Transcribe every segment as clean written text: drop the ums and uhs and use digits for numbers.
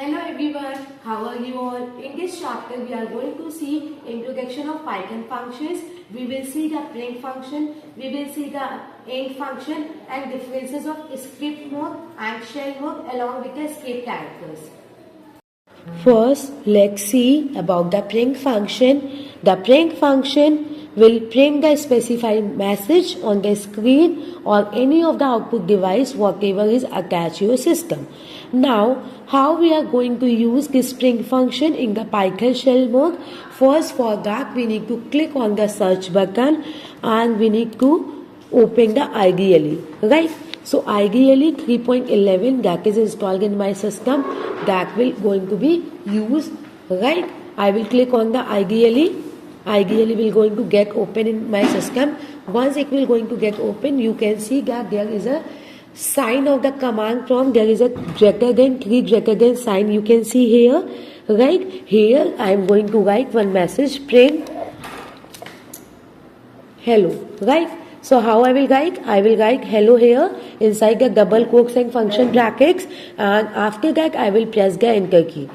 Hello everyone, how are you all? In this chapter we are going to see introduction of Python functions. We will see the print function, we will see the end function and differences of script mode and shell mode along with the script characters. First, let's see about the print function. The print function will print the specified message on the screen or any of the output device whatever is attached to your system. Now, how we are going to use this print function in the Python shell mode? First, for that we need to click on the search button and we need to open the IDLE, right? So IDLE 3.11 that is installed in my system, that will going to be used, right? I will click on the IDLE. IDLE will going to get open in my system. Once it will going to get open, you can see that there is a sign of the command prompt. There is a greater than, 3 greater than sign you can see here, right? Here I am going to write one message, print hello, right? So how I will write? I will write hello here inside the double quotes and function brackets, and after that I will press the enter key.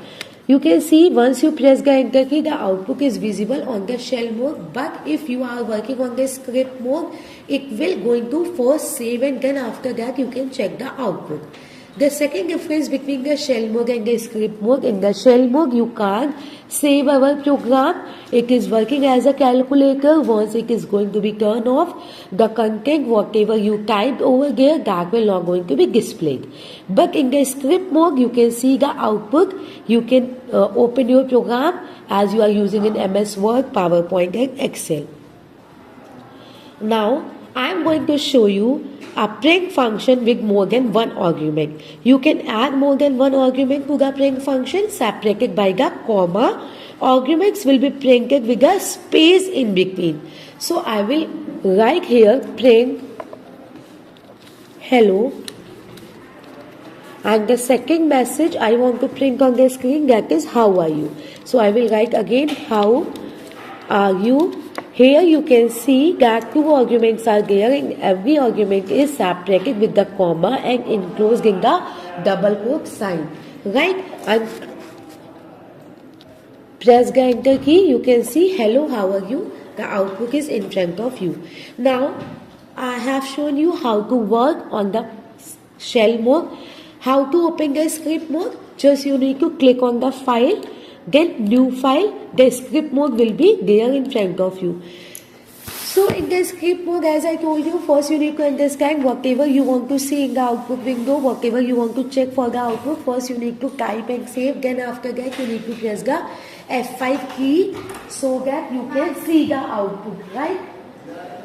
You can see once you press the enter key, the output is visible on the shell mode, but if you are working on the script mode, it will going to first save and then after that you can check the output. The second difference between the shell mode and the script mode, in the shell mode you can't save our program. It is working as a calculator. Once it is going to be turned off, the content whatever you typed over there, that will not going to be displayed. But in the script mode you can see the output. You can open your program as you are using in MS Word, PowerPoint and Excel. Now I am going to show you a print function with more than one argument. You can add more than one argument to the print function separated by the comma. Arguments will be printed with a space in between. So I will write here print hello, and the second message I want to print on the screen, that is how are you. So I will write again how are you. Here you can see that 2 arguments are there and every argument is separated with the comma and enclosed in the double quote sign, right? And press the enter key. You can see hello, how are you? The output is in front of you. Now I have shown you how to work on the shell mode. How to open the script mode? Just you need to click on the file, then new file. The script mode will be there in front of you. So in the script mode, as I told you, first you need to understand whatever you want to see in the output window, whatever you want to check for the output. First you need to type and save, then after that you need to press the F5 key so that you can see the output, right?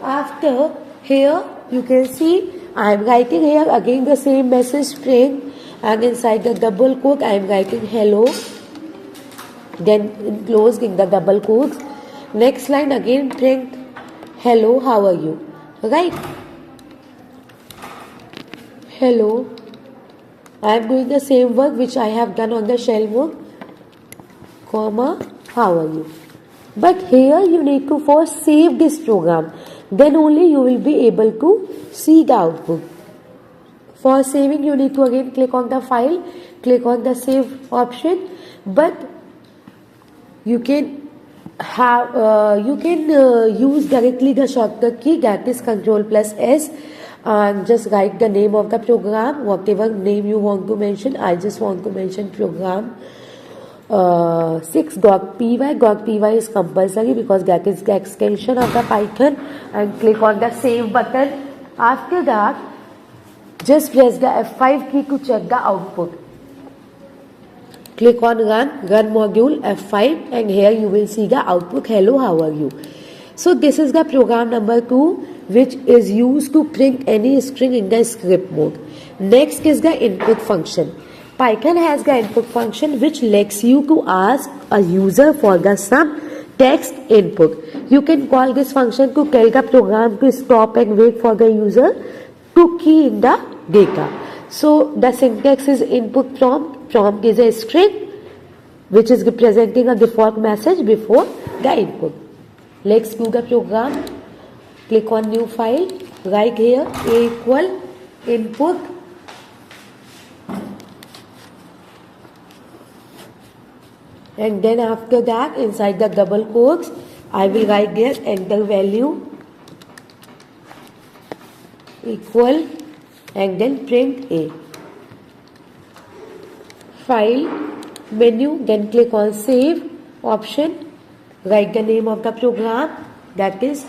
After here you can see I am writing here again the same message print, and inside the double quote I am writing hello, then enclosed in the double quotes. Next line again print hello, how are you, right? Hello. I am doing the same work which I have done on the shell mode, comma, how are you. But here you need to first save this program, then only you will be able to see the output. For saving you need to again click on the file, click on the save option, but you can have use directly the shortcut key, that is Ctrl+S, and just write the name of the program, whatever name you want to mention. I just want to mention program 6.py. .py is compulsory because that is the extension of the Python, and click on the save button. After that just press the F5 key to check the output. Click on run module F5, and here you will see the output hello, how are you. So this is the program number 2 which is used to print any string in the script mode. Next is the input function. Python has the input function which lets you to ask a user for the some text input. You can call this function to tell the program to stop and wait for the user to key in the data. So the syntax is input prompt. Prompt is a string which is representing a default message before the input. Let's do the program. Click on new file, write here a equal input and then after that inside the double quotes I will write there enter value equal and then print A. File menu, then click on save option, write the name of the program, that is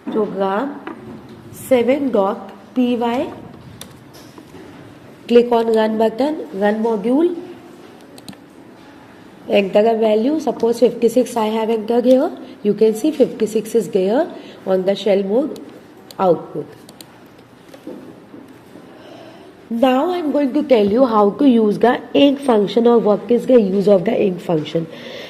program 7.py, click on run button, run module, enter a value, suppose 56 I have entered here, you can see 56 is there on the shell mode output. Now I am going to tell you how to use the int function or what is the use of the int function.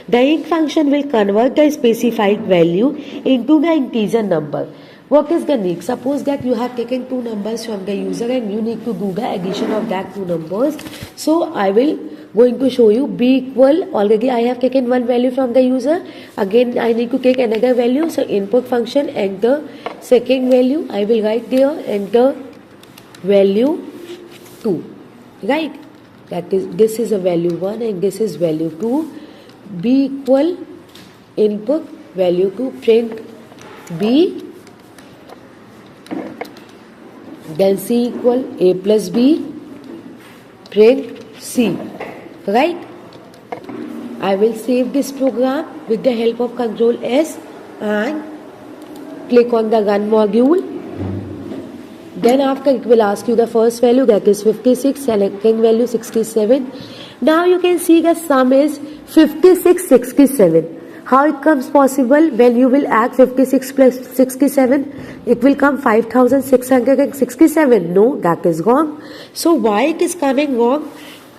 The int function will convert the specified value into the integer number. What is the need? Suppose that you have taken two numbers from the user and you need to do the addition of that two numbers. So I will going to show you b equal, already I have taken one value from the user, again I need to take another value, so input function enter second value, I will write there enter value 2, right, that is this is a value 1 and this is value 2, b equal input value 2 print b, then c equal a plus b print c, right. I will save this program with the help of Ctrl S and click on the run module. Then after it will ask you the first value, that is 56, second value 67. Now you can see the sum is 5667. How it comes possible? When you will add 56 plus 67, it will come 5667. No, that is wrong. So why it is coming wrong?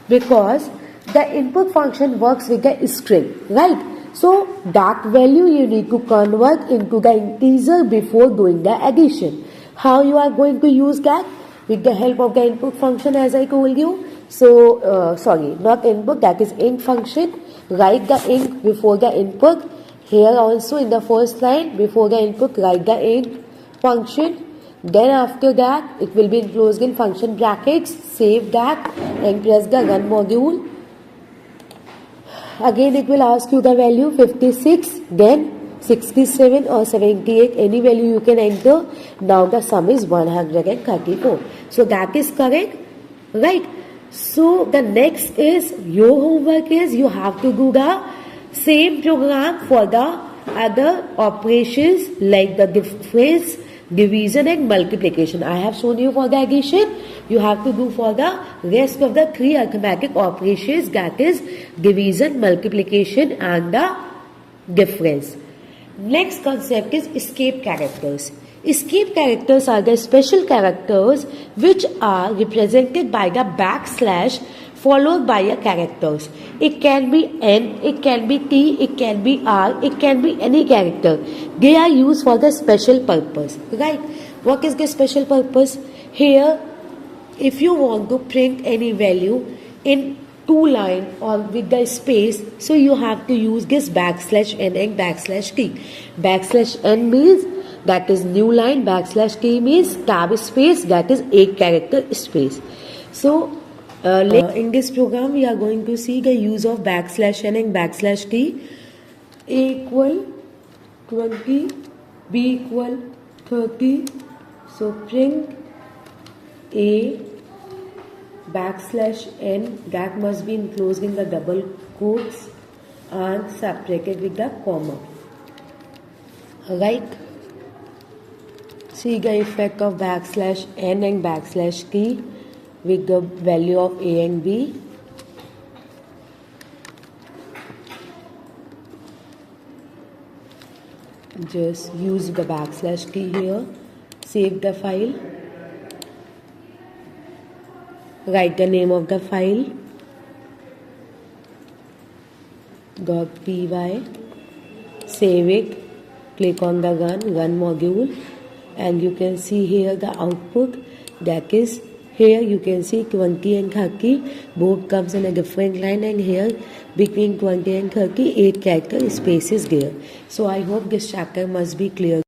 Because the input function works with the string, right? So that value you need to convert into the integer before doing the addition. How you are going to use that? With the help of the input function, as I told you. So, sorry, not input, that is int function. Write the int before the input. Here also in the first line, before the input, write the int function. Then after that, it will be enclosed in function brackets. Save that and press the run module. Again, it will ask you the value 56, then 67 or 78, any value you can enter. Now the sum is 134. So that is correct, right? So the next is your homework is you have to do the same program for the other operations like the difference, division and multiplication. I have shown you for the addition. You have to do for the rest of the three arithmetic operations, that is division, multiplication and the difference. Next concept is escape characters. Escape characters are the special characters which are represented by the backslash followed by a characters. It can be N, it can be T, it can be R, it can be any character. They are used for the special purpose, right? What is the special purpose? Here, if you want to print any value in two line or with the space, so you have to use this backslash N and backslash T. Backslash N means that is new line, backslash T means tab space, that is 8 character space. So in this program we are going to see the use of backslash N and backslash T. A equal 20, B equal 30, so print A backslash N, that must be enclosed in the double quotes and separated with the comma, right? See the effect of backslash N and backslash T with the value of A and B. Just use the backslash T here, save the file, write the name of the file .py, save it, click on the run module, and you can see here the output, that is here you can see 20 and 30 both comes in a different line, and here between 20 and 30 8 character space is there. So I hope this chapter must be clear.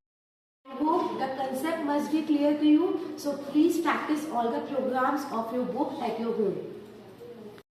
I hope the concept must be clear to you. So please practice all the programs of your book at your home.